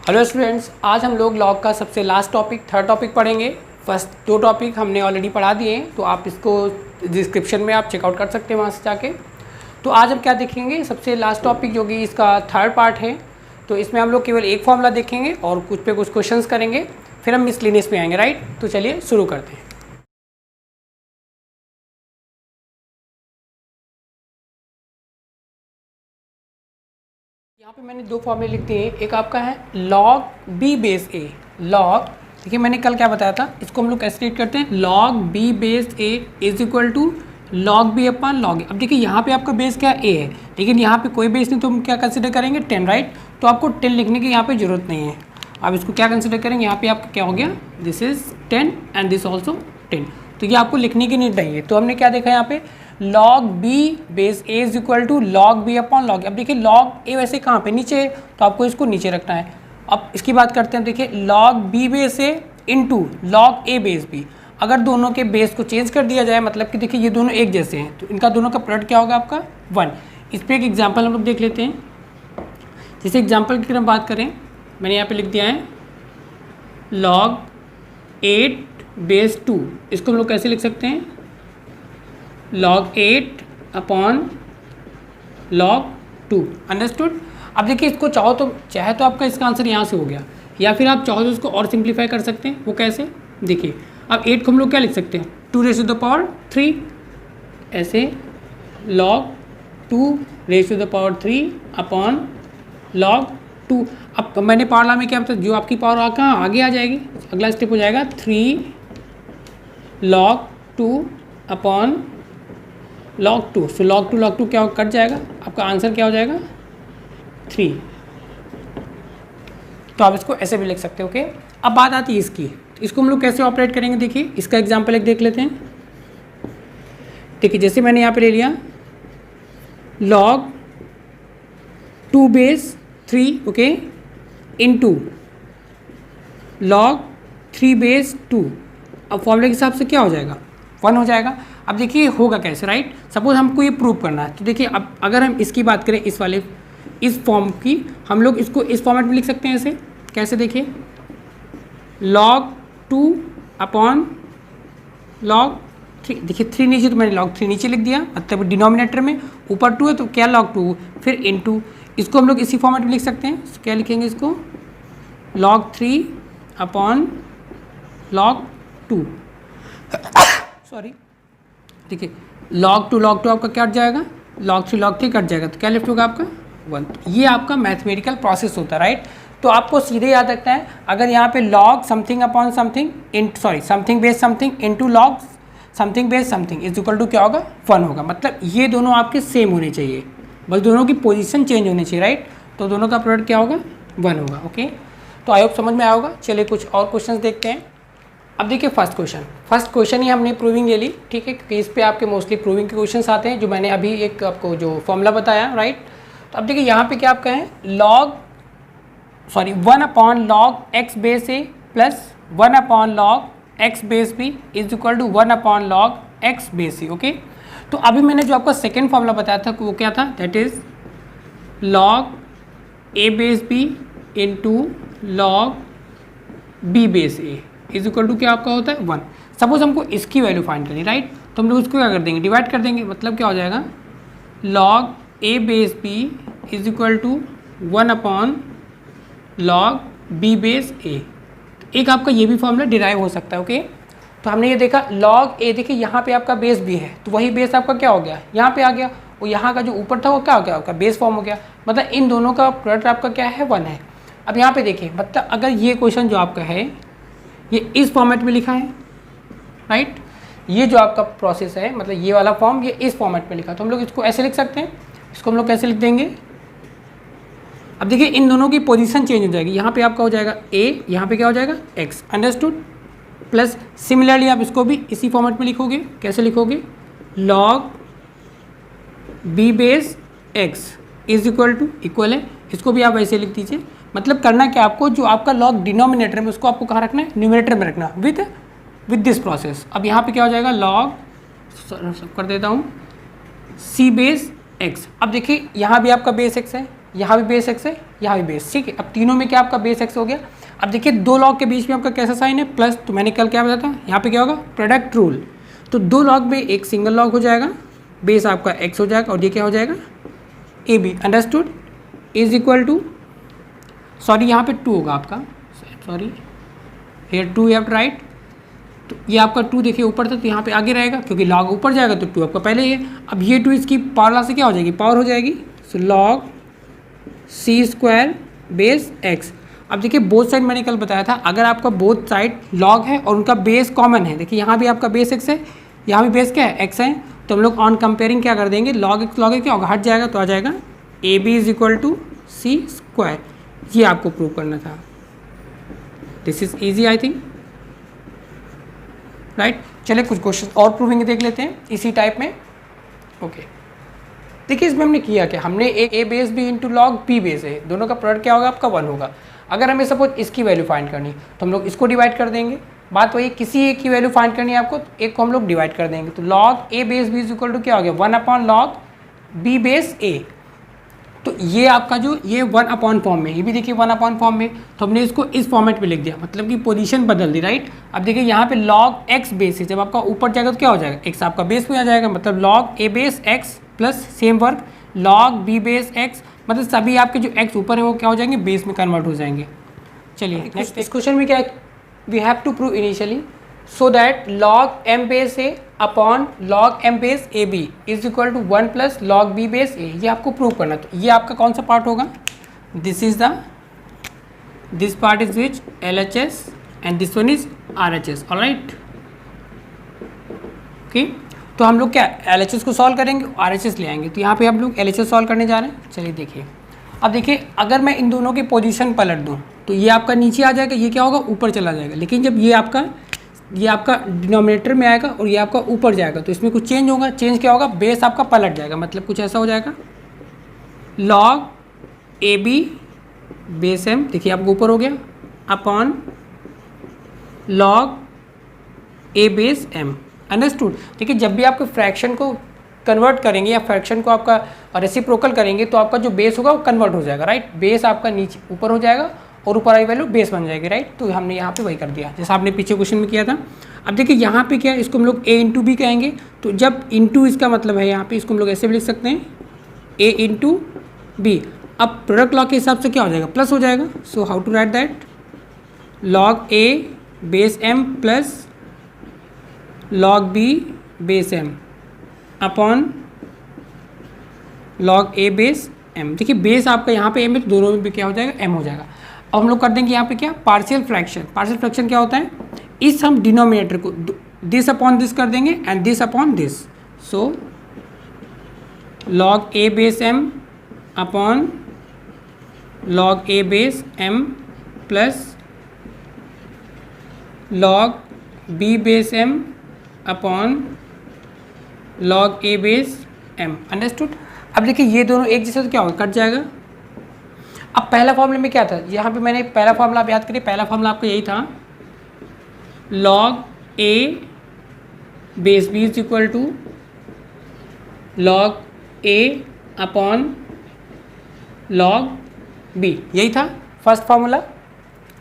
Hello students, आज हम लोग लॉग का सबसे लास्ट टॉपिक थर्ड टॉपिक पढ़ेंगे। फर्स्ट दो टॉपिक हमने ऑलरेडी पढ़ा दिए हैं, तो आप इसको डिस्क्रिप्शन में आप चेकआउट कर सकते हैं वहाँ से जाके। तो आज हम क्या देखेंगे, सबसे लास्ट टॉपिक जो कि इसका थर्ड पार्ट है। तो इसमें हम लोग केवल एक फॉर्मूला देखेंगे और कुछ पे कुछ क्वेश्चंस करेंगे, फिर हम मिसलिनियस पे आएंगे। राइट, तो चलिए शुरू करते हैं। यहाँ पे मैंने दो फॉर्मूले लिख दिए हैं। एक आपका है log b base a। log, देखिए मैंने कल क्या बताया था, इसको हम लोग कैसे रेट करते हैं, log b base a is equal to log b upon log a। अब देखिए यहाँ पे आपका बेस क्या a है, लेकिन यहाँ पे कोई बेस नहीं, तो हम क्या कंसिडर करेंगे 10। राइट, तो आपको 10 लिखने की यहाँ पे जरूरत नहीं है। अब इसको क्या कंसिडर करेंगे, यहाँ पे आपका क्या हो गया, this is 10 and this also 10। तो ये आपको लिखने की नीड नहीं है। तो हमने क्या देखा यहाँ पे, log b base a is equal to log b upon log a। अब देखिए log a वैसे कहाँ पे, नीचे है, तो आपको इसको नीचे रखना है। अब इसकी बात करते हैं, देखिए log b base a into log a base b। अगर दोनों के बेस को चेंज कर दिया जाए, मतलब कि देखिए ये दोनों एक जैसे हैं, तो इनका दोनों का प्रोडक्ट क्या होगा आपका 1। इस पर एक एग्जाम्पल हम लोग देख लेते हैं। जैसे एग्जाम्पल की हम बात करें, मैंने यहाँ पे लिख दिया है log 8 बेस 2। इसको हम लोग कैसे लिख सकते हैं, log 8 अपॉन log 2। अंडरस्टूड। अब देखिए इसको चाहे तो आपका इसका आंसर यहाँ से हो गया, या फिर आप चाहो तो इसको और सिंप्लीफाई कर सकते हैं। वो कैसे, देखिए अब 8 को हम लोग क्या लिख सकते हैं, 2 रेज़ टू द पावर 3, ऐसे log 2 raise to the power 3 upon log 2। अब मैंने पावर में क्या बताया, जो आपकी पावर कहाँ आगे आ जाएगी, अगला स्टेप हो जाएगा 3 log 2 अपॉन log 2। सो log 2 क्या कट जाएगा, आपका आंसर क्या हो जाएगा 3। तो आप इसको ऐसे भी लिख सकते हो। ओके, अब बात आती है इसकी, इसको हम लोग कैसे ऑपरेट करेंगे। देखिए इसका एग्जांपल एक देख लेते हैं। देखिए जैसे मैंने यहाँ पे ले लिया log 2 base 3 okay into log 3 base 2। अब फॉर्मूले के हिसाब से क्या हो जाएगा, 1 हो जाएगा। अब देखिए होगा कैसे, राइट, सपोज हमको ये प्रूव करना है। तो देखिए अब अगर हम इसकी बात करें, इस फॉर्म की, हम लोग इसको इस फॉर्मेट में लिख सकते हैं ऐसे। कैसे, देखिए log 2 अपॉन log 3। देखिए 3 नीचे, तो मैंने log 3 नीचे लिख दिया, मतलब डिनोमिनेटर में ऊपर 2 है तो क्या log 2, फिर इनटू। इसको हम लोग इसी फॉर्मेट में लिख सकते हैं। तो क्या लिखेंगे इसको, log 3 अपॉन log 2 सॉरी। देखिए log 2 आपका क्या कट जाएगा, log 3 कट जाएगा, तो क्या लेफ्ट होगा आपका 1। ये आपका मैथमेटिकल प्रोसेस होता है। राइट, तो आपको सीधे याद रखना है, अगर यहाँ पे log something upon something something base something into log something base something is equal to क्या होगा 1 होगा। मतलब ये दोनों आपके सेम होने चाहिए, बस दोनों की पोजीशन चेंज होनी चाहिए। राइट, तो दोनों का प्रोडक्ट क्या होगा 1 होगा। ओके, तो आई होप समझ में आया होगा। चलिए कुछ और क्वेश्चन देखते हैं। अब देखिए फर्स्ट क्वेश्चन ही हमने प्रूविंग ले ली, ठीक है, क्योंकि इस पे आपके मोस्टली प्रूविंग के क्वेश्चंस आते हैं, जो मैंने अभी एक आपको जो फॉर्मूला बताया। राइट, तो अब देखिए यहाँ पे क्या आपका है, 1 upon log x base a plus 1 upon log x base b is equal to 1 upon log x base c। Okay, तो अभी मैंने जो आपका सेकेंड फॉर्मूला बताया था वो क्या था, that is log a base b into log b base a is equal to क्या आपका होता है 1। सपोज हमको इसकी वैल्यू फाइंड करनी, राइट, तो हम लोग इसको क्या कर देंगे, डिवाइड कर देंगे। मतलब क्या हो जाएगा, log a base b is equal to 1 upon log b base a। एक आपका ये भी फॉर्मूला डिराइव हो सकता है। ओके, तो हमने ये देखा log a, देखिए यहाँ पे आपका बेस b है, तो वही बेस आपका क्या हो गया, यहाँ पे आ गया, और यहाँ का जो ऊपर था वो क्या हो गया, आपका बेस फॉर्म हो गया। मतलब इन दोनों का प्रोडक्ट आपका क्या है 1 है। अब यहाँ पे देखिए, मतलब अगर ये क्वेश्चन जो आपका है ये इस फॉर्मेट में लिखा है, राइट, ये जो आपका प्रोसेस है, मतलब ये वाला फॉर्म ये इस फॉर्मेट में लिखा, तो हम लोग इसको ऐसे लिख सकते हैं। इसको हम लोग कैसे लिख देंगे, अब देखिए इन दोनों की पोजीशन चेंज हो जाएगी। यहाँ पे आपका हो जाएगा a, यहाँ पे क्या हो जाएगा x। अंडरस्टूड। प्लस सिमिलरली आप इसको भी इसी फॉर्मेट में लिखोगे। कैसे लिखोगे, log b base x is equal to, equal है, इसको भी आप वैसे लिख दीजिए। मतलब करना क्या आपको, जो आपका log डिनोमिनेटर में उसको आपको कहाँ रखना है, न्यूमरेटर में रखना विद दिस प्रोसेस। अब यहाँ पे क्या हो जाएगा, log कर देता हूँ c बेस x। अब देखिए यहाँ भी आपका बेस x है, यहाँ भी बेस एक्स है, यहाँ भी बेस, ठीक है। अब तीनों में क्या आपका बेस एक्स हो गया। अब देखिए दो लॉग के बीच में आपका कैसा साइन है, प्लस, तो मैंने कल क्या बताया था, यहाँ पे क्या होगा, प्रोडक्ट रूल। तो दो लॉग में एक सिंगल लॉग हो जाएगा, बेस आपका एक्स हो जाएगा, और ये क्या हो जाएगा, A B, understood, is equal to, sorry यहाँ पे 2 होगा आपका, sorry here 2 you have to write. तो ये आपका 2 देखिए ऊपर था, तो यहाँ पे आगे रहेगा, क्योंकि लॉग ऊपर जाएगा तो 2 आपका पहले ही है। अब ये 2 इसकी पावर ला से क्या हो जाएगी, पावर हो जाएगी, so log c square base x. अब देखिए बोथ साइड मैंने कल बताया था, अगर आपका बोथ साइड लॉग है और उनका बेस कॉमन है, देखिए यहाँ भी आपका बेस एक्स है, यहाँ भी बेस क्या है, एक्स है, तो हम लोग ऑन कंपेयरिंग क्या कर देंगे, लॉग एक्स क्या होगा, हट जाएगा, तो आ जाएगा A B is equal to C square. ये आपको प्रूव करना था। This is easy I think, right. चलिए कुछ क्वेश्चन और प्रूविंग देख लेते हैं इसी टाइप में। ओके, देखिए इसमें हमने किया क्या, हमने a base b into log B base है, दोनों का प्रोडक्ट क्या होगा, आपका 1 होगा। अगर हमें सपोज इसकी वैल्यू फाइंड करनी तो हम लोग इसको डिवाइड कर देंगे, बात वही, किसी एक की वैल्यू फाइंड करनी है आपको, तो एक को हम लोग डिवाइड कर देंगे, तो log A base B is equal to क्या हो गया, 1 upon log B base A. तो ये आपका जो ये 1 अपॉन फॉर्म में, ये भी देखिए 1 अपॉन फॉर्म में, तो हमने इसको इस फॉर्मेट में लिख दिया, मतलब कि पोजीशन बदल दी, राइट। अब देखिए यहाँ पे लॉग एक्स बेस है, जब आपका ऊपर जाएगा तो क्या हो जाएगा, एक्स आपका बेस में आ जाएगा, मतलब लॉग ए base x plus same work log B base x, मतलब सभी आपके जो एक्स ऊपर है वो क्या हो जाएंगे, बेस में कन्वर्ट हो जाएंगे। चलिए नेक्स्ट, इस क्वेश्चन में क्या है, we have to prove initially so that log m base a upon log m base A B is equal to 1 plus log B base a, ये आपको प्रूव करना। तो ये आपका कौन सा पार्ट होगा, this is the, this part is which L H S and this one is are H S, alright. Okay, तो हम लोग क्या एल एच एस को सॉल्व करेंगे, आर एच एस ले आएंगे, तो यहाँ पे हम लोग एल एच एस सॉल्व करने जा रहे हैं। चलिए देखिए, अब देखिए अगर मैं इन दोनों की पोजीशन पलट दूँ तो ये आपका नीचे आ जाएगा, ये क्या होगा, ऊपर चला जाएगा, लेकिन जब ये आपका डिनोमिनेटर में आएगा और ये आपका ऊपर जाएगा तो इसमें कुछ चेंज होगा, चेंज क्या होगा, बेस आपका पलट जाएगा, मतलब कुछ ऐसा हो जाएगा, log A B base M, देखिए आपको ऊपर हो गया, अपॉन लॉग ए बेस एम, अंडरस्टूड। देखिए जब भी आपके फ्रैक्शन को कन्वर्ट करेंगे या फ्रैक्शन को आपका रेसिप्रोकल करेंगे तो आपका जो बेस होगा वो कन्वर्ट हो जाएगा, राइट। बेस आपका नीचे ऊपर हो जाएगा और ऊपर आई वैल्यू बेस बन जाएगी, राइट। तो हमने यहाँ पे वही कर दिया जैसा आपने पीछे क्वेश्चन में किया था। अब देखिए यहाँ पे क्या है, इसको हम लोग ए इंटू बी कहेंगे, तो जब इंटू इसका मतलब है यहाँ पे इसको हम लोग ऐसे भी लिख सकते हैं, ए इंटू बी। अब प्रोडक्ट लॉ के हिसाब से क्या हो जाएगा, प्लस हो जाएगा, so how to write that, log A base M plus log B base M upon log A base M. देखिए बेस आपका यहाँ पे एम है तो दोनों में भी क्या हो जाएगा, एम हो जाएगा। अब हम लोग कर देंगे यहाँ पे क्या, पार्शियल फ्रैक्शन। पार्शियल फ्रैक्शन क्या होता है, इस हम डिनोमिनेटर को दिस अपॉन दिस कर देंगे and this upon this, so log A base M upon log A base M plus log B base M upon log A base M, understood. अब देखिए ये दोनों एक जैसे तो क्या होगा, कट जाएगा। अब पहला फॉर्मूले में क्या था, यहाँ पे मैंने पहला फॉर्मूला आप याद करिए, पहला फॉर्मूला आपका यही था, log A base B is equal to log A upon log B, यही था फर्स्ट फार्मूला।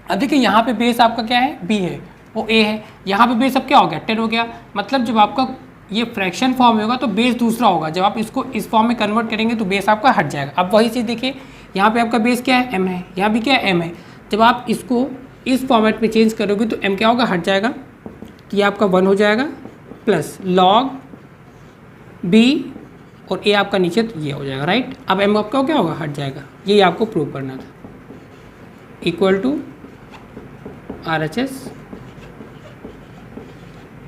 अब देखिए यहाँ पे बेस आपका क्या है, बी है, वो ए है, यहाँ पे बेस अब क्या हो गया, 10 हो गया। मतलब जब आपका ये फ्रैक्शन फॉर्म में होगा तो बेस दूसरा होगा, जब आप इसको इस फॉर्म में कन्वर्ट करेंगे तो बेस आपका हट जाएगा। अब वही चीज़ देखिए, यहाँ पे आपका बेस क्या है, एम है, यहाँ भी क्या है, एम है। जब आप इसको इस फॉर्मेट में चेंज करोगे तो एम क्या होगा, हट जाएगा, तो ये आपका 1 हो जाएगा प्लस लॉग बी और ए आपका नीचे तो ये हो जाएगा, राइट। अब एम आपका क्या होगा, हट जाएगा। ये आपको प्रूव करना था, equal to R H S,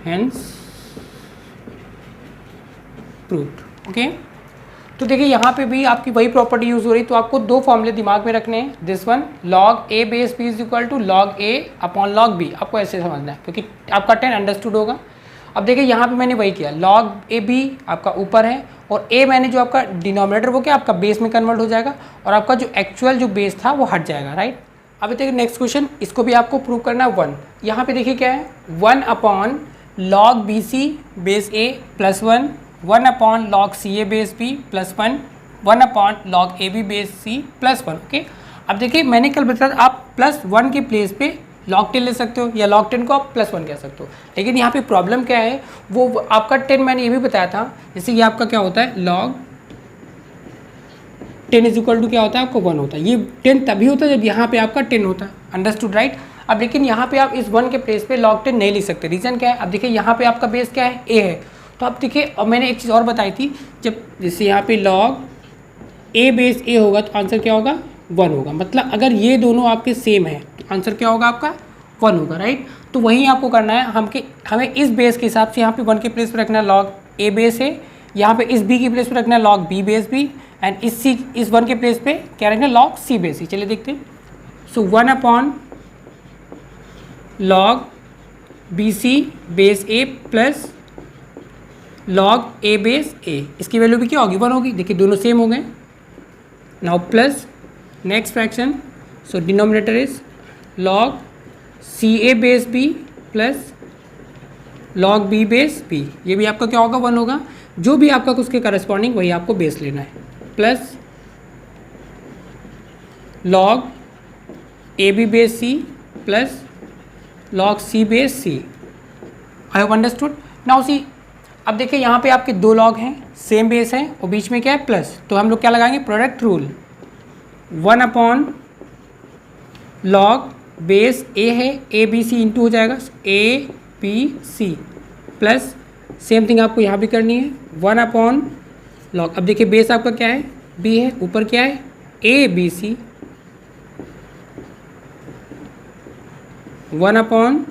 hence proved. Okay, तो देखिए यहाँ पे भी आपकी वही प्रॉपर्टी यूज हो रही, तो आपको दो फॉर्मूले दिमाग में रखने हैं, this one log A base B is equal to log A upon log B, आपको ऐसे समझना है क्योंकि आपका 10 अंडरस्टूड होगा। अब देखिए यहाँ पे मैंने वही किया, लॉग ए बी आपका ऊपर है और ए मैंने जो आपका डिनोमिनेटर वो क्या आपका बेस में कन्वर्ट हो जाएगा और आपका जो एक्चुअल जो बेस था वो हट जाएगा, राइट। अब देखिए नेक्स्ट क्वेश्चन, इसको भी आपको प्रूव करना है 1। यहाँ पे देखिए क्या है, 1 upon log B C base A plus 1 upon log C A base B plus 1 1 upon log A B base C plus 1। Okay, अब देखिए मैंने कल बताया था आप +1 के प्लेस पे log 10 ले सकते हो या log 10 को आप +1 कह सकते हो, लेकिन यहाँ पे प्रॉब्लम क्या है, वो आपका 10 मैंने ये भी बताया था, जैसे ये आपका क्या होता है log 10 इज इक्वल टू क्या होता है आपको 1 होता है। ये 10 तभी होता है जब यहाँ पे आपका 10 होता है, अंडरस्टूड राइट। अब लेकिन यहाँ पे आप इस 1 के प्लेस पे log 10 नहीं लिख सकते, रीज़न क्या है, अब देखिए यहाँ पे आपका बेस क्या है, a है, तो अब देखिए अब मैंने एक चीज़ और बताई थी, जब जैसे यहाँ पे log a बेस a होगा तो आंसर क्या होगा 1 होगा, मतलब अगर ये दोनों आपके सेम है तो आंसर क्या होगा आपका 1 होगा राइट। तो वही आपको करना है, हमें इस बेस के हिसाब से यहाँ पे 1 के प्लेस पे रखना है log a बेस है, यहाँ पे इस b के प्लेस पे रखना है log b base b, and इस 1 के प्लेस पे क्या रखना है log c बेस c। चलिए देखते हैं, so 1 upon log B C base a plus log a base a, इसकी वैल्यू भी क्या होगी 1 होगी, देखिए दोनों सेम हो गए। Now plus next fraction, so denominator is log C A base b plus log b base b, ये भी आपका क्या होगा 1 होगा, जो भी आपका उसके करस्पॉन्डिंग वही आपको बेस लेना है, plus log A B base c plus log c base c। I have understood. Now see, अब देखिए यहाँ पे आपके 2 log हैं, सेम बेस है और बीच में क्या है प्लस, तो हम लोग क्या लगाएंगे product rule, 1 upon log base a है ए बी सी इंटू हो जाएगा A B C, plus same thing आपको यहाँ भी करनी है 1 अपॉन log, अब देखिए बेस आपका क्या है b है, ऊपर क्या है ए बी सी, 1 अपॉन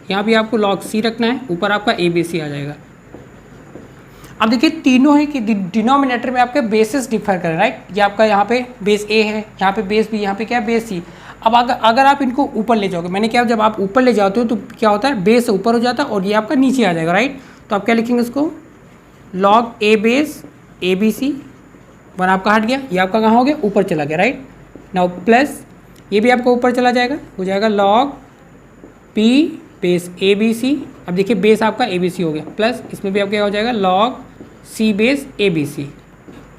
यहाँ भी आपको log c रखना है, ऊपर आपका ए बी सी आ जाएगा। अब देखिए तीनों है कि डिनोमिनेटर में आपके बेसिस डिफर करें राइट, ये आपका यहाँ पे बेस a है, यहाँ पे बेस b, यहाँ पे क्या है बेस c। अब अगर आप इनको ऊपर ले जाओगे, मैंने क्या जब आप ऊपर ले जाते हो तो क्या होता है बेस ऊपर हो जाता है और ये आपका नीचे आ जाएगा राइट, तो आप क्या लिखेंगे इसको log a base A B C, 1 आपका हट गया, ये आपका कहाँ हो गया ऊपर चला गया राइट। नाउ प्लस ये भी आपका ऊपर चला जाएगा, हो जाएगा log p base A B C, अब देखिए बेस आपका ए बी सी हो गया, प्लस इसमें भी आपका क्या हो जाएगा log c base A B C.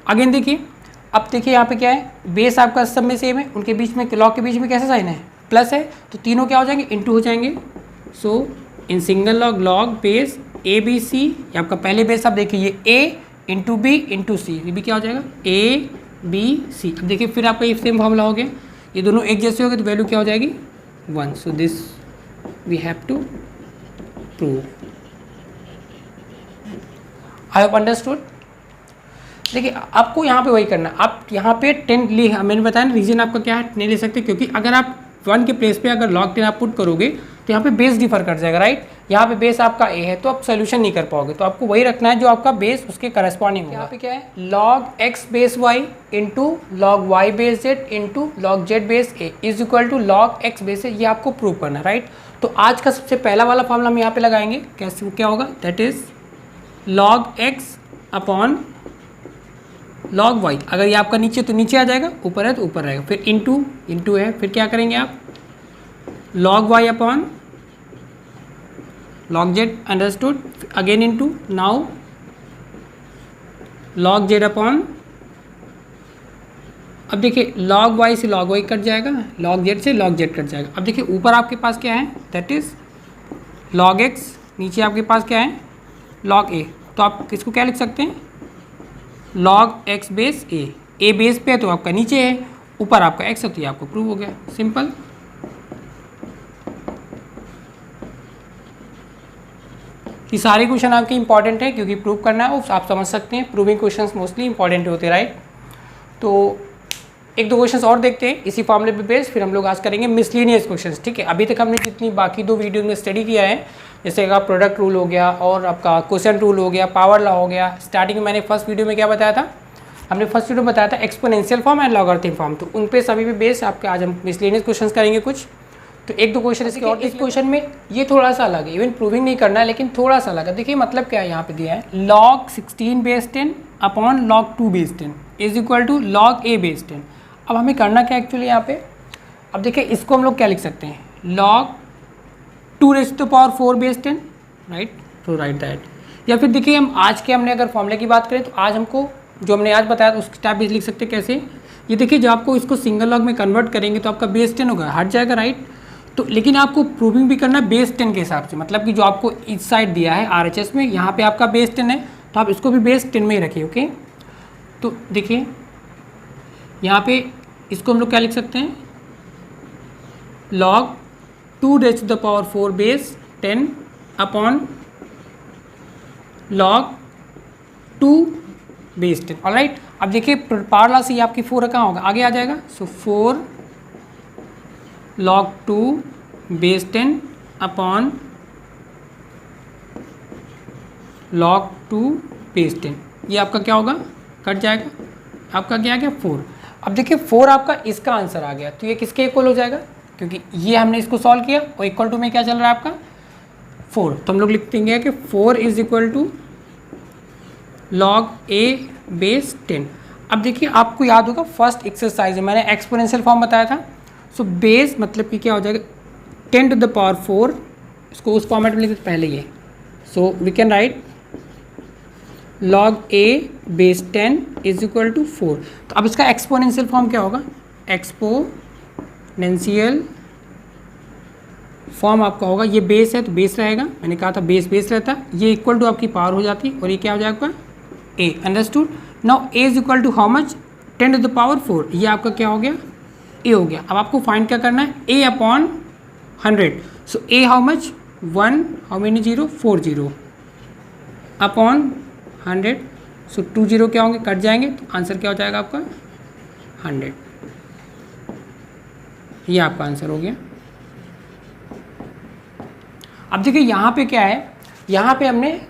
Again देखिए, अब देखिए यहाँ पे क्या है बेस आपका सब में सेम है, उनके बीच में log के बीच में कैसा साइन है प्लस है, तो तीनों क्या हो जाएंगे इंटू हो जाएंगे। So in single log base A B c, ये आपका पहले बेस आप देखिए ये a into b into c, ये भी क्या हो जाएगा ए बी सी। अब देखिए फिर आपका ये सेम फॉर्मूला हो गया, ये दोनों एक जैसे हो गए तो वैल्यू क्या हो जाएगी 1। So this we have to prove. I have understood. देखिए आपको यहाँ पे वही करना है, आप यहाँ पे 10 ले, मैंने बताया ना रीजन आपका क्या है नहीं ले सकते, क्योंकि अगर आप 1 के प्लेस पे अगर log 10 आप पुट करोगे तो यहाँ पे बेस डिफर कर जाएगा राइट, यहाँ पे बेस आपका a है तो आप सोल्यूशन नहीं कर पाओगे, तो आपको वही रखना है जो आपका बेस उसके करस्पॉन्डिंग होगा। यहाँ पे क्या है log x base y into log y base z into log z base a is equal to log x base, ये आपको प्रूव करना है राइट। तो आज का सबसे पहला वाला फॉर्मूला हम यहाँ पे लगाएंगे, कैसे क्या होगा that is log x upon log y, अगर ये आपका नीचे तो नीचे आ जाएगा, ऊपर है तो ऊपर रहेगा, फिर इंटू है, फिर क्या करेंगे आप log y upon log z, understood, again into, now log z upon, अब देखिए log y से log y कट जाएगा, log z से log z कट जाएगा। अब देखिए ऊपर आपके पास क्या है दैट इज log x, नीचे आपके पास क्या है log a, तो आप इसको क्या लिख सकते हैं log x base a base पे है तो आपका नीचे है, ऊपर आपका x है तो ये आपको प्रूव हो गया, सिंपल। ये सारे क्वेश्चन आपके इंपॉर्टेंट है क्योंकि प्रूव करना है, आप समझ सकते हैं प्रूविंग क्वेश्चंस मोस्टली इंपॉर्टेंट होते हैं राइट। तो एक दो क्वेश्चंस और देखते हैं इसी फॉर्मूले पे बेस, फिर हम लोग आज करेंगे मिसलिनियस क्वेश्चंस, ठीक है। अभी तक हमने जितनी बाकी 2 वीडियो में स्टडी किया है, जैसे का प्रोडक्ट रूल हो गया और आपका क्वेश्चन रूल हो गया, पावर लॉ हो गया। स्टार्टिंग में मैंने फर्स्ट वीडियो में क्या बताया था, हमने फर्स्ट वीडियो में बताया था exponential form and logarithm form, तो उन पे सभी पे बेस आपके आज हम मिसलिनियस क्वेश्चंस करेंगे कुछ। तो एक दो क्वेश्चन इसके और, इस क्वेश्चन में ये थोड़ा सा अलग है, इवन प्रूविंग नहीं करना है लेकिन थोड़ा सा अलग है। देखिए मतलब क्या है यहाँ पे दिया है log 16 base 10 upon log 2 base 10 is equal to log a base 10। अब हमें करना क्या एक्चुअली यहाँ पे, अब देखिए इसको हम लोग क्या लिख सकते हैं log 2 raise to power 4 base 10 right, तो राइट दैट। या फिर देखिए हम आज के हमने अगर फॉर्मूले की बात करें तो आज हमको जो हमने आज बताया उस टाइप भी लिख सकते हैं। कैसे, ये देखिए जब आपको इसको सिंगल लॉग में कन्वर्ट करेंगे तो आपका बेस 10 होगा, हट जाएगा राइट। तो लेकिन आपको प्रूविंग भी करना है बेस 10 के हिसाब से, मतलब कि जो आपको इस साइड दिया है RHS में, यहाँ पे आपका बेस 10 है तो आप इसको भी बेस 10 में ही रखिए। ओके, तो देखिए यहाँ पे इसको हम लोग क्या लिख सकते हैं, log 2 raised to the power 4 base 10 upon log 2 base 10। Alright, अब देखिए पावर लॉ से ये आपकी 4 कहाँ होगा, आगे आ जाएगा। सो 4 log 2 base 10 upon log 2 base 10, ये आपका क्या होगा, कट जाएगा, आपका क्या आ गया 4। अब देखिए 4 आपका इसका आंसर आ गया, तो ये किसके इक्वल हो जाएगा, क्योंकि ये हमने इसको सॉल्व किया और इक्वल टू में क्या चल रहा है आपका 4, तो हम लोग लिख देंगे कि 4 is equal to log a base 10। अब देखिए आपको याद होगा फर्स्ट एक्सरसाइज में मैंने एक्सपोनेंशियल फॉर्म बताया था। सो बेस मतलब कि क्या हो जाएगा 10 टू द पावर 4, इसको उस फॉर्मेट में लिखते पहले ये। So we can write log a base 10 is equal to 4। तो अब इसका एक्सपोनेंशियल फॉर्म क्या होगा, एक्सपोनेंशियल फॉर्म आपका होगा, ये बेस है तो बेस रहेगा, मैंने कहा था बेस बेस रहता, ये इक्वल टू आपकी पावर हो जाती और ये क्या हो जाएगा a। Understood. Now a is equal to how much, 10 to the power 4, ये आपका क्या हो गया a हो गया। अब आपको फाइंड क्या करना है, a upon 100। So a how much 1, how many 0, 4 0 upon 100। सो 2 0 क्या होंगे, कट जाएंगे, तो आंसर क्या हो जाएगा आपका 100। ये आपका आंसर हो गया। अब देखिए यहाँ पे क्या है, यहाँ पे हमने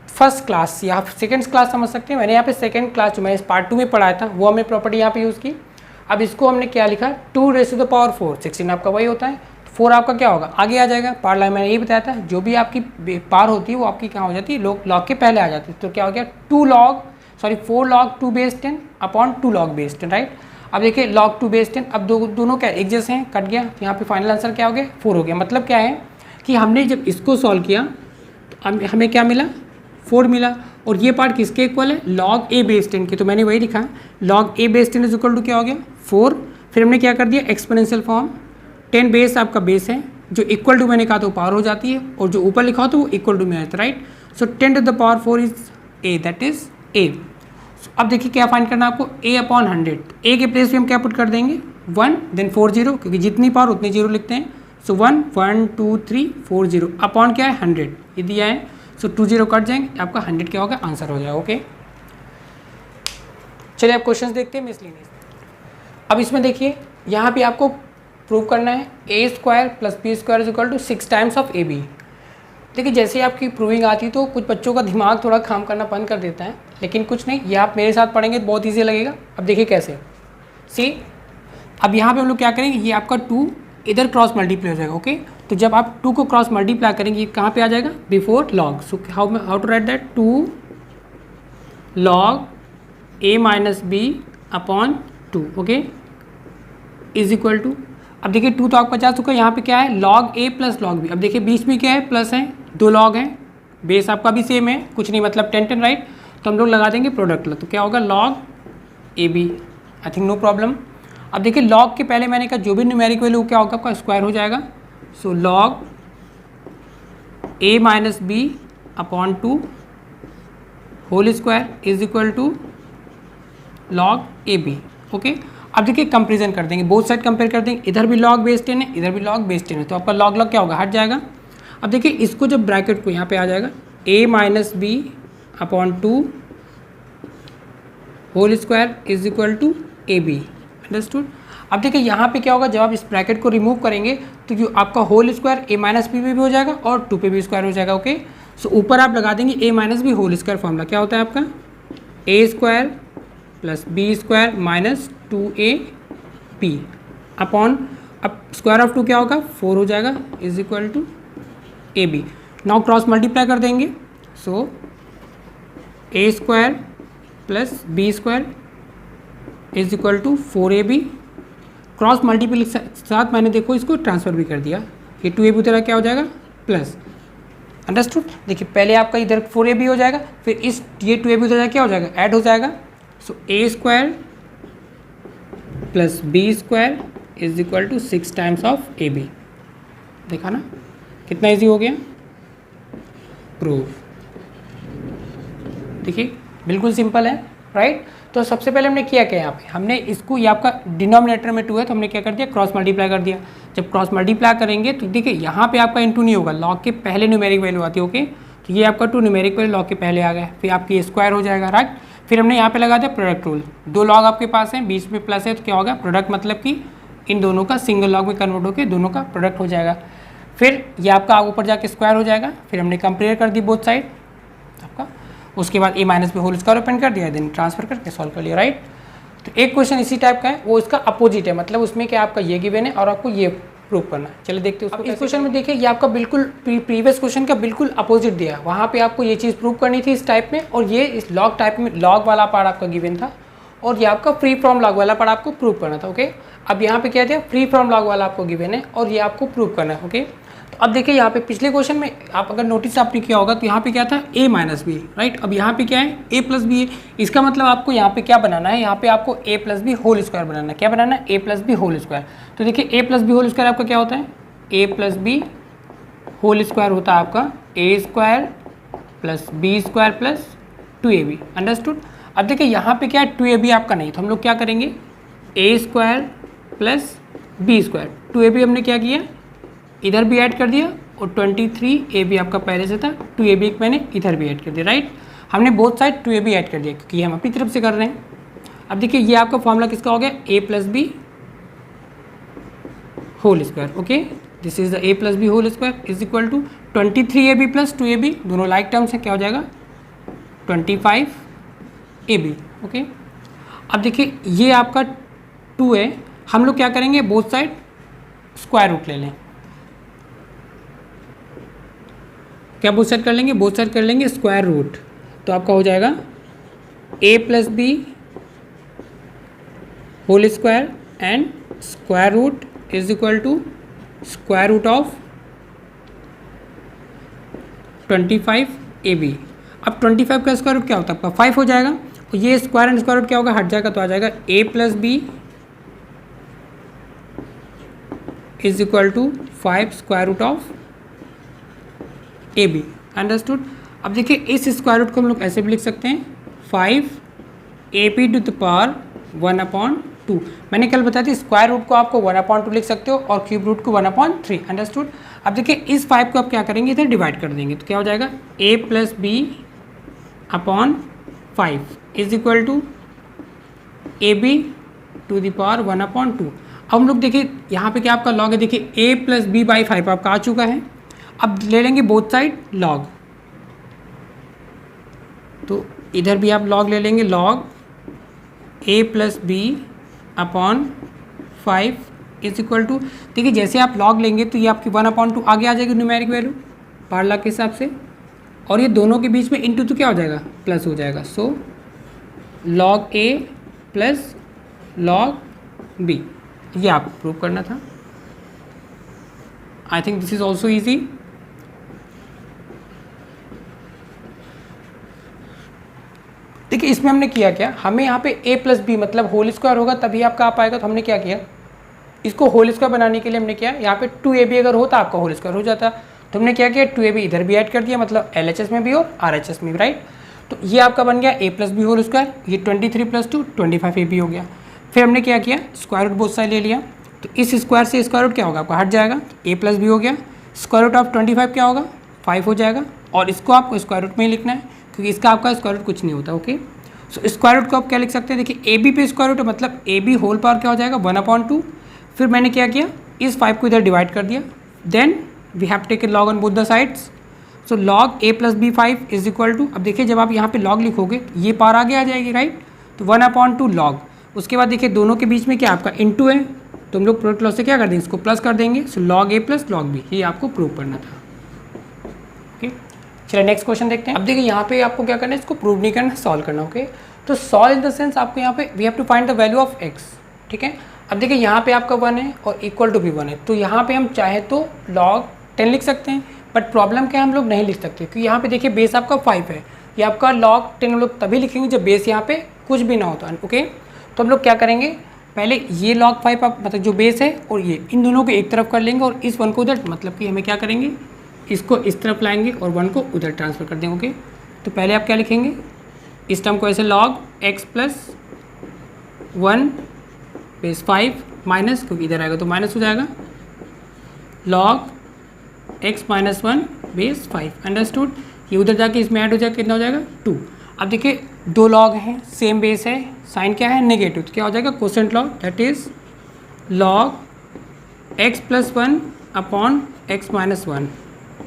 फर्स्ट क्लास या सेकेंड क्लास समझ सकते हैं, मैंने यहाँ पे सेकेंड क्लास जो मैंने पार्ट 2 में पढ़ाया था वो हमने प्रॉपर्टी यहाँ पे यूज़ की। अब इसको हमने क्या लिखा, 2 रेज़ टू द पावर 4, 16 आपका वही होता है, 4 आपका क्या होगा आगे आ जाएगा। पावर लाइन मैंने यही बताया था, जो भी आपकी पावर होती है वो आपकी कहाँ हो जाती है, लॉग के पहले आ जाती है। तो क्या हो गया 4 log 2 base 10 upon 2 log base 10 right. अब देखिए log 2 बेस 10, अब दोनों क्या एक जैसे हैं, कट गया, तो यहाँ पे फाइनल आंसर क्या हो गया 4 हो गया। मतलब क्या है कि हमने जब इसको सॉल्व किया तो हमें क्या मिला 4 मिला, और ये पार्ट किसके इक्वल है, log a बेस 10 के, तो मैंने वही लिखा log a base 10 is equal to क्या हो गया 4। फिर हमने क्या कर दिया एक्सपोनेंशियल फॉर्म, 10 बेस आपका बेस है, जो इक्वल टू मैंने कहा तो पावर हो जाती है, और जो ऊपर लिखा हो तो वो इक्वल टू में आता है right. So 10 to the power 4 is a, that is a। अब देखिए क्या फाइंड करना है आपको, a अपॉन 100, a के प्लेस पे हम क्या पुट कर देंगे 1 देन 4 0, क्योंकि जितनी पावर उतने 0 लिखते हैं। सो 1 1 2 3 4 0 अपॉन क्या है 100, ये दिया है। सो 2 0 कट जाएंगे, आपका 100 क्या होगा आंसर हो जाएगा। ओके, चलिए अब क्वेश्चन देखते हैं मिसलिनियस। अब इसमें देखिए यहाँ पे आपको प्रूव करना है a square plus b square is equal to 6 times of ab। देखिए जैसे ही आपकी प्रूविंग आती है तो कुछ बच्चों का दिमाग थोड़ा काम करना बंद कर देता है, लेकिन कुछ नहीं, ये आप मेरे साथ पढ़ेंगे तो बहुत ईजी लगेगा। अब देखिए कैसे, सी अब यहाँ पे हम लोग क्या करेंगे, ये आपका 2 इधर क्रॉस मल्टीप्लाई हो जाएगा। ओके, तो जब आप 2 को क्रॉस मल्टीप्लाई करेंगे ये कहाँ पे आ जाएगा before log. So how to write that, 2 log a minus B upon 2 okay is equal to, अब देखिए 2 तो आपका जा चुका है, यहाँ पे क्या है log a plus log b। अब देखिए बीच में क्या है प्लस है, 2 log है, बेस आपका भी सेम है, कुछ नहीं मतलब 10 10 राइट। तो हम लोग लगा देंगे प्रोडक्ट, तो क्या होगा log a b, I think no problem. अब देखिए log के पहले मैंने कहा जो भी न्यूमेरिक वैल्यू क्या होगा आपका स्क्वायर हो जाएगा। So log a minus B upon 2 whole square is equal to log A B. Okay, अब देखिए कंपेरिजन कर देंगे, बोथ साइड कंपेयर कर देंगे, इधर भी log बेस 10 है इधर भी log बेस 10 है, तो आपका log क्या होगा हट जाएगा। अब देखिए इसको जब ब्रैकेट को यहाँ पे आ जाएगा a minus B upon 2 whole square is equal to A B. Understood. अब देखिए यहाँ पे क्या होगा, जब आप इस ब्रैकेट को रिमूव करेंगे तो जो आपका whole square a minus B भी हो जाएगा और 2 पे भी स्क्वायर हो जाएगा। ओके, सो ऊपर आप लगा देंगे a minus B whole square, formula क्या होता है आपका a square plus B square minus 2ab upon, अब स्क्वायर ऑफ 2 क्या होगा 4 हो जाएगा is equal to A B. Now cross multiply कर देंगे, so a square plus B square is equal to 4ab। Cross multiply साथ मैंने देखो इसको ट्रांसफ़र भी कर दिया, ये 2ab उधर क्या हो जाएगा प्लस अंडरस्टूड। देखिए पहले आपका इधर 4ab हो जाएगा, फिर इस ये 2ab हो जाएगा, क्या हो जाएगा, ऐड हो जाएगा। So a square plus b square is equal to 6 times of ab। देखा ना कितना इजी हो गया प्रूफ। देखिए बिल्कुल सिंपल है, राइट। तो सबसे पहले हमने किया क्या, यहाँ पे हमने इसको, ये आपका डिनोमिनेटर में 2 है तो हमने क्या कर दिया, क्रॉस मल्टीप्लाई कर दिया। जब क्रॉस मल्टीप्लाई करेंगे तो देखिए यहाँ पे आपका इंटू नहीं होगा, लॉग के पहले न्यूमेरिक वैल्यू आती है, ओके। तो ये आपका 2 न्यूमेरिक वैल्यू लॉग के पहले आ गया, फिर आपकी स्क्वायर हो जाएगा, राइट। फिर हमने यहाँ पे लगा दिया प्रोडक्ट रूल, 2 लॉग आपके पास है, बीच में प्लस है, तो क्या होगा प्रोडक्ट, मतलब कि इन दोनों का सिंगल लॉग में कन्वर्ट होकर दोनों का प्रोडक्ट हो जाएगा। फिर ये आपका ऊपर जाके स्क्वायर हो जाएगा, फिर हमने कंपेयर कर दी बोथ साइड आपका, उसके बाद a minus B whole square open कर दिया, देन ट्रांसफर करके सॉल्व कर लिया, राइट। तो एक क्वेश्चन इसी टाइप का है, वो इसका अपोजिट है, मतलब उसमें क्या आपका ये गिवन है और आपको ये प्रूव करना है। चलिए देखते हैं। इस क्वेश्चन में देखिए ये आपका बिल्कुल प्रीवियस क्वेश्चन का बिल्कुल अपोजिट दिया, वहाँ पे आपको ये चीज़ प्रूव करनी थी इस टाइप में, और ये इस लॉग टाइप में लॉग वाला पार्ट आपका गिवन था, और ये आपका फ्री फ्रॉम लॉग वाला पार्ट आपको प्रूव करना था, ओके। अब यहाँ पे क्या दिया, फ्री फ्रॉम लॉग वाला आपको गिवन है और ये आपको प्रूव करना है, ओके। तो अब देखिए यहाँ पे पिछले क्वेश्चन में आप अगर नोटिस आपने किया होगा तो यहाँ पे क्या था, a माइनस बी, राइट। अब यहाँ पे क्या है, a प्लस बी है, इसका मतलब आपको यहाँ पे क्या बनाना है, यहाँ पे आपको a plus b whole square बनाना है। क्या बनाना है, a plus b whole square. तो देखिए a plus b whole square आपका क्या होता है, a plus b whole square होता है आपका a square plus B square plus 2ab, understood. अब देखिए यहाँ पे क्या है, 2ab आपका नहीं, तो हम लोग क्या करेंगे, a square plus B square, 2ab हमने क्या किया, इधर भी ऐड कर दिया, और 23ab आपका पहले से था, 2ab मैंने इधर भी ऐड कर दिया, राइट। हमने बोथ साइड 2ab ऐड कर दिया क्योंकि हम अपनी तरफ से कर रहे हैं। अब देखिए ये आपका फॉर्मूला किसका हो गया, a plus b whole square, okay. This is the a plus b whole square is equal to 23ab plus 2ab, दोनों लाइक टर्म्स हैं, क्या हो जाएगा 25ab, ओके। अब देखिए ये आपका 2 है, हम लोग क्या करेंगे, बोथ साइड स्क्वायर रूट ले लें। क्या बोथ साइड कर लेंगे, बोथ साइड कर लेंगे स्क्वायर रूट, तो आपका हो जाएगा a plus b whole square and square root is equal to square root of 25ab। अब 25 का स्क्वायर रूट क्या होता है आपका 5 हो जाएगा, और ये स्क्वायर एंड स्क्वायर रूट क्या होगा, हट जाएगा, तो आ जाएगा a plus b is equal to 5 square root of ab, understood. अब देखिए इस स्क्वायर रूट को हम लोग ऐसे भी लिख सकते हैं, 5ab टू द पावर 1/2। मैंने कल बताया था स्क्वायर रूट को आपको 1/2 लिख सकते हो और क्यूब रूट को 1/3, अंडरस्टूड। अब देखिए इस 5 को आप क्या करेंगे, इधर डिवाइड कर देंगे, तो क्या हो जाएगा a plus b upon 5 is equal to ab to the power 1/2। अब हम लोग देखिए यहाँ पे क्या आपका लॉग है, देखिए a प्लस बी बाई 5 आपका आ चुका है। अब ले लेंगे बोथ साइड लॉग, तो इधर भी आप लॉग ले लेंगे, log a plus b upon 5 is equal to, देखिए जैसे आप लॉग लेंगे तो ये आपकी 1/2 आगे आ जाएगी न्यूमेरिक वैल्यू पार्ला के हिसाब से, और ये दोनों के बीच में इंटू तो क्या हो जाएगा, प्लस हो जाएगा। सो log a plus log b, ये आपको प्रूव करना था। I think this is also easy. देखिए इसमें हमने किया क्या, हमें यहाँ पे a प्लस बी मतलब होल स्क्वायर होगा तभी आपका आ पाएगा, तो हमने क्या किया, इसको होल स्क्वायर बनाने के लिए हमने किया, यहाँ पे 2ab अगर होता आपका होल स्क्वायर हो जाता, तो हमने क्या किया 2ab इधर भी ऐड कर दिया, मतलब LHS में भी और RHS में भी, राइट। तो ये आपका बन गया a plus b whole square, ये 23 प्लस 2 25ab हो गया। फिर हमने क्या किया, स्क्वायर रूट बोथ साइड ले लिया, तो इस स्क्वायर से स्क्वायर रूट क्या होगा आपका हट जाएगा, a प्लस बी हो गया, स्क्वायर रूट ऑफ 25 क्या होगा 5 हो जाएगा, और इसको आपको स्क्वायर रूट में ही लिखना है क्योंकि इसका आपका स्क्वायर रूट कुछ नहीं होता, ओके। सो स्क्वायर रूट को आप क्या लिख सकते हैं, देखिए ab पे स्क्वायर रूट मतलब ab होल पावर क्या हो जाएगा 1/2। फिर मैंने क्या किया, इस 5 को इधर डिवाइड कर दिया, then we have taken log on both the sides. So log a plus b 5 is equal to, अब देखिए जब आप यहाँ पे लॉग लिखोगे ये पावर आगे आ जाएगी, राइट, तो 1/2 लॉग। उसके बाद देखिए दोनों के बीच में क्या आपका इंटू है, तो हम लोग प्रोडक्ट लॉ से क्या कर देंगे, इसको प्लस कर देंगे। सो log a plus log b, ये आपको प्रूव करना था, ओके। चलिए नेक्स्ट क्वेश्चन देखते हैं। अब देखिए यहाँ पे आपको क्या करना है, इसको प्रूव नहीं करना, सॉल्व करना, ओके। तो सॉल्व इन द सेंस आपको यहाँ पे we have to find the value of x, ठीक है। अब देखिए यहाँ पे आपका 1 है और इक्वल टू भी 1 है, तो यहाँ पे हम चाहे तो log 10 लिख सकते हैं, बट प्रॉब्लम क्या है, हम लोग नहीं लिख सकते क्योंकि यहाँ पे देखिए बेस आपका 5 है, ये आपका log 10 हम लोग तभी लिखेंगे जब बेस यहाँ पे कुछ भी ना होता है। ओके, तो हम लोग क्या करेंगे, पहले ये log 5 आप मतलब जो बेस है और ये इन दोनों को एक तरफ कर लेंगे और इस 1 को उधर, मतलब कि हमें क्या करेंगे, इसको इस तरफ लाएंगे और 1 को उधर ट्रांसफ़र कर देंगे। ओके, तो पहले आप क्या लिखेंगे, इस टर्म को ऐसे log x plus 1 base 5 minus, क्योंकि इधर आएगा तो माइनस हो जाएगा, log x minus 1 base 5। Understood, ये उधर जाके इसमें ऐड हो जाएगा, कितना हो जाएगा 2। अब देखिए दो लॉग हैं, सेम बेस है, साइन क्या है नेगेटिव, तो क्या हो जाएगा quotient log, that is log x plus 1 upon x minus 1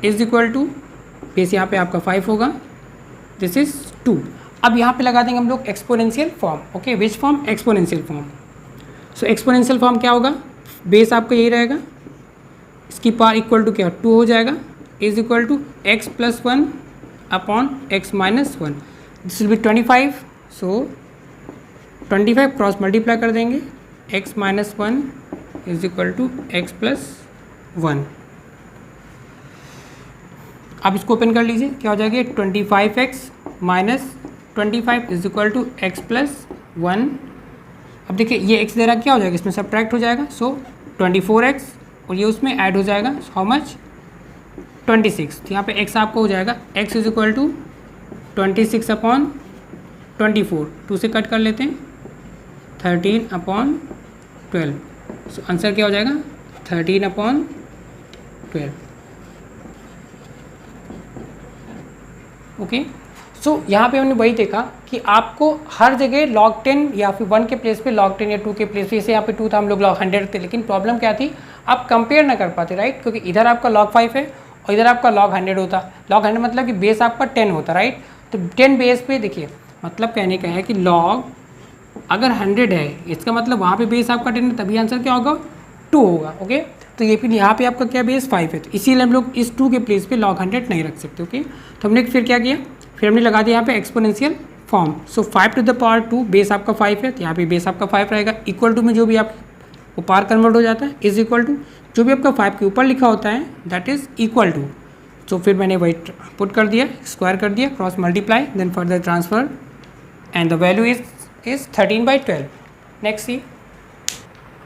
is equal to, base यहाँ पे आपका 5 होगा, दिस इज 2। अब यहाँ पे लगा देंगे हम लोग exponential form. Okay, which form, exponential form. So exponential form क्या होगा, बेस आपका यही रहेगा, इसकी पावर इक्वल टू क्या 2 हो जाएगा, is equal to x plus 1 upon x minus 1, this will be 25। So 25 cross multiply कर देंगे, x minus 1 is equal to x plus 1। अब इसको ओपन कर लीजिए, क्या हो जाएगा 25x minus 25 is equal to x plus 1। अब देखिए ये x दे रहा क्या हो जाएगा, इसमें सब्ट्रैक्ट हो जाएगा, सो 24x और ये उसमें ऐड हो जाएगा, हाउ मच 26। तो यहाँ पे x आपको हो जाएगा x is equal to 26 upon 24, 2 से कट कर लेते हैं, 13 अपॉन 12। सो आंसर क्या हो जाएगा 13 अपॉन 12। ओके, सो यहाँ पे हमने वही देखा कि आपको हर जगह log 10 या फिर 1 के प्लेस पे log 10 या 2 के प्लेस पे, जैसे यहाँ पे 2 था हम लोग log 100 थे, लेकिन प्रॉब्लम क्या थी, आप कंपेयर ना कर पाते, राइट, क्योंकि इधर आपका log 5 है और इधर आपका log 100 होता, log 100 मतलब कि बेस आपका 10 होता, राइट। तो 10 बेस पे देखिए, मतलब कहने का है कि log अगर 100 है, इसका मतलब वहाँ पे बेस आपका 10 है, तभी आंसर क्या होगा 2 होगा। ओके, तो ये फिर यहाँ पे आपका क्या बेस 5 है, तो इसीलिए हम लोग इस 2 के प्लेस पे log 100 नहीं रख सकते। ओके, तो हमने फिर क्या किया, फिर हमने लगा दिया यहाँ पे exponential form. So 5 to the power 2, base आपका 5 है, तो यहाँ पे बेस आपका 5 रहेगा, इक्वल टू में जो भी आप वो पार कन्वर्ट हो जाता है, इज इक्वल टू जो भी आपका 5 के ऊपर लिखा होता है that is equal to. So फिर मैंने वही पुट कर दिया, स्क्वायर कर दिया, cross multiply, then further transfer and the value is 13/12। Next c,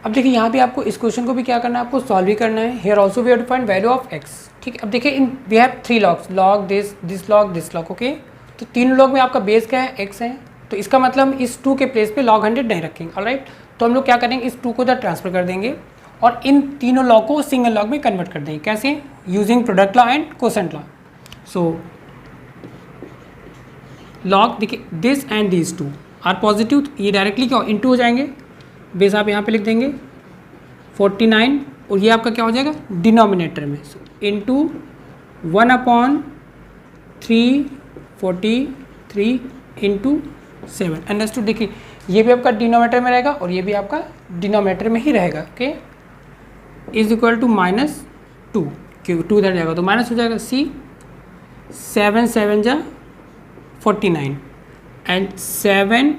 अब देखिए यहाँ पे आपको इस क्वेश्चन को भी क्या करना है, आपको सॉल्व भी करना है। Here also we have to find value of x। ठीक है, अब देखिए in we have 3 logs, log this log this log. Okay, तो तीनों लॉग में आपका बेस क्या है x है, तो इसका मतलब हम इस 2 के प्लेस पे log 100 नहीं रखेंगे। ऑलराइट, तो हम लोग क्या करेंगे, इस 2 को इधर ट्रांसफर कर देंगे और इन तीनों लॉग को सिंगल लॉग में कन्वर्ट कर देंगे। कैसे, using product law and quotient law. So log देखिए this and this 2 are positive, ये डायरेक्टली क्या इंटू हो जाएंगे, बेस आप यहाँ पे लिख देंगे 49 और ये आपका क्या हो जाएगा डिनोमिनेटर में, इंटू 1/343 इंटू 7। अंडरस्टूड, देखिए ये भी आपका डिनोमिनेटर में रहेगा और ये भी आपका डिनोमिनेटर में ही रहेगा। ओके, इज इक्वल टू -2, क्योंकि 2 इधर जाएगा तो माइनस हो जाएगा। सी 7 7 जा 49 and 7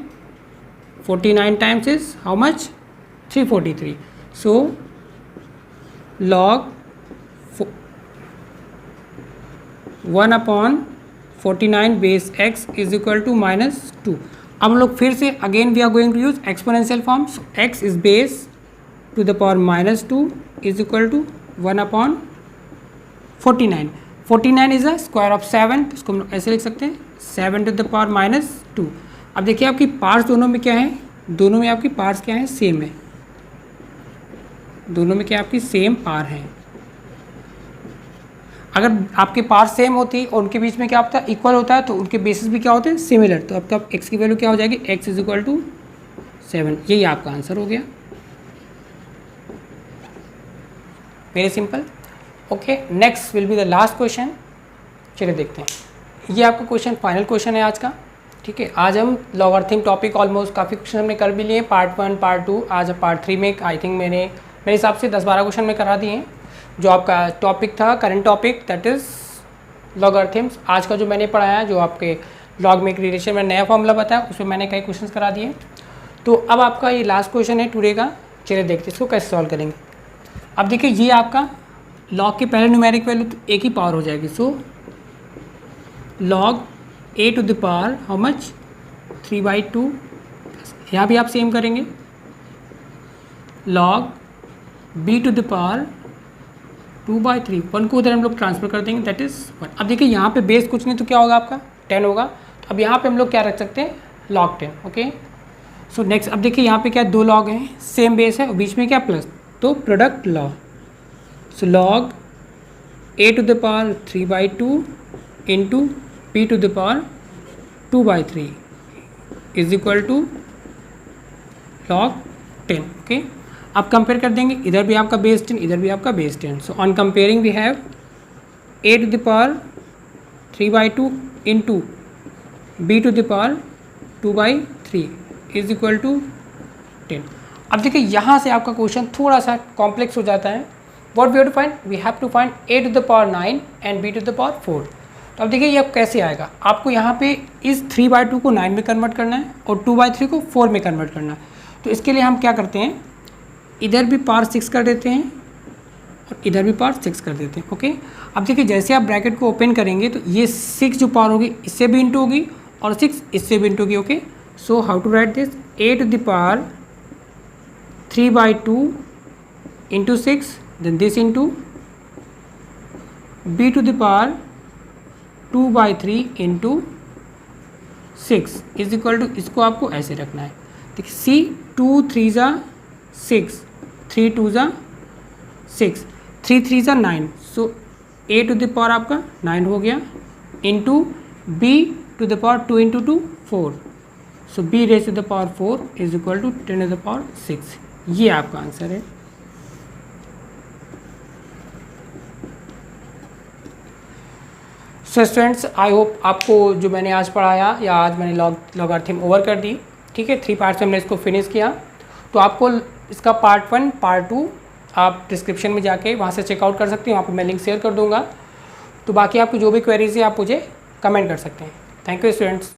49 times is how much 343। So log 1/49 base x is equal to -2। अब हम लोग फिर से again we are going to use exponential form. So x is base to the power -2 is equal to 1/49। 49 is a square of 7, तो इसको हम लोग ऐसे लिख सकते हैं 7 टू द पावर -2। अब देखिए आपकी पार्ट्स दोनों में क्या है, दोनों में आपकी पार्ट्स क्या है, सेम है, दोनों में क्या आपकी सेम पार है। अगर आपके पार सेम होती और उनके बीच में क्या होता है इक्वल होता है, तो उनके बेसिस भी क्या होते हैं सिमिलर, तो आपका x की वैल्यू क्या हो जाएगी, x इज इक्वल टू 7। यही आपका आंसर हो गया, very simple. Okay, next will be the last question. चलिए देखते हैं, ये आपका क्वेश्चन फाइनल क्वेश्चन है आज का। ठीक है, आज हम लॉगरिथम टॉपिक ऑलमोस्ट काफ़ी क्वेश्चन हमने कर भी लिए, पार्ट 1 पार्ट 2, आज पार्ट 3 में आई थिंक मेरे हिसाब से 10-12 क्वेश्चन में करा दिए हैं। जो आपका टॉपिक था current topic that is logarithms, आज का जो मैंने पढ़ाया, जो आपके लॉग में एक रिलेशन में नया फॉर्मूला बताया, उसमें मैंने कई क्वेश्चंस करा दिए। तो अब आपका ये लास्ट क्वेश्चन है टुडे का, चलिए देखते हैं इसको कैसे सॉल्व करेंगे। अब देखिए ये आपका लॉग के पहले न्यूमेरिक वैल्यू तो एक ही पावर हो जाएगी, so log a to the power how much 3/2। यहाँ भी आप सेम करेंगे, log b to the power 2/3। 1 को उधर हम लोग ट्रांसफर कर देंगे, दैट इज़ 1। अब देखिए यहाँ पे बेस कुछ नहीं तो क्या होगा आपका 10 होगा, तो अब यहाँ पे हम लोग क्या रख सकते हैं लॉग 10। ओके, सो नेक्स्ट अब देखिए यहाँ पे क्या दो लॉग हैं, सेम बेस है और बीच में क्या प्लस, तो product law. So log a to the power 3/2 into p to the power 2/3 is equal to log 10। Okay, अब कंपेयर कर देंगे, इधर भी आपका बेस 10, इधर भी आपका base 10। So on comparing we have a to the power 3/2 into b to the power 2/3 is equal to 10। अब देखिए यहाँ से आपका क्वेश्चन थोड़ा सा कॉम्प्लेक्स हो जाता है। What we have to find, we have to find a to the power 9 and b to the power 4। तो अब देखिए ये अब कैसे आएगा, आपको यहाँ पे इस 3/2 को 9 में कन्वर्ट करना है और 2/3 को 4 में कन्वर्ट करना है। तो इसके लिए हम क्या करते हैं, इधर भी पावर 6 कर देते हैं और इधर भी पावर 6 कर देते हैं। ओके, अब देखिए जैसे आप ब्रैकेट को ओपन करेंगे तो ये 6 जो पावर होगी इससे भी इंटू होगी और 6 इससे भी इंटू होगी। Okay, so how to write this, a to the power 3/2 into 6, then this into b to the power 2/3 into 6 is equal to, इसको आपको ऐसे रखना है। देखिए सी 2 3 ज़ा 6, 3 2 ज़ा 6, 3 3 ज़ा 9। So a to the power आपका 9 हो गया into b to the power 2 into 2 4। So b raise to the power 4 is equal to 10 to the power 6। ये आपका आंसर है। सो स्टूडेंट्स, आई होप आपको जो मैंने आज पढ़ाया या आज मैंने लॉगरिथम ओवर कर दी, ठीक है, 3 पार्ट्स में हमने इसको फिनिश किया। तो आपको इसका पार्ट 1 पार्ट 2 आप डिस्क्रिप्शन में जाके वहाँ से चेकआउट कर सकते हैं, वहाँ पर मैं लिंक शेयर कर दूँगा। तो बाकी आपकी जो भी क्वेरीज है आप मुझे कमेंट कर सकते हैं। Thank you students.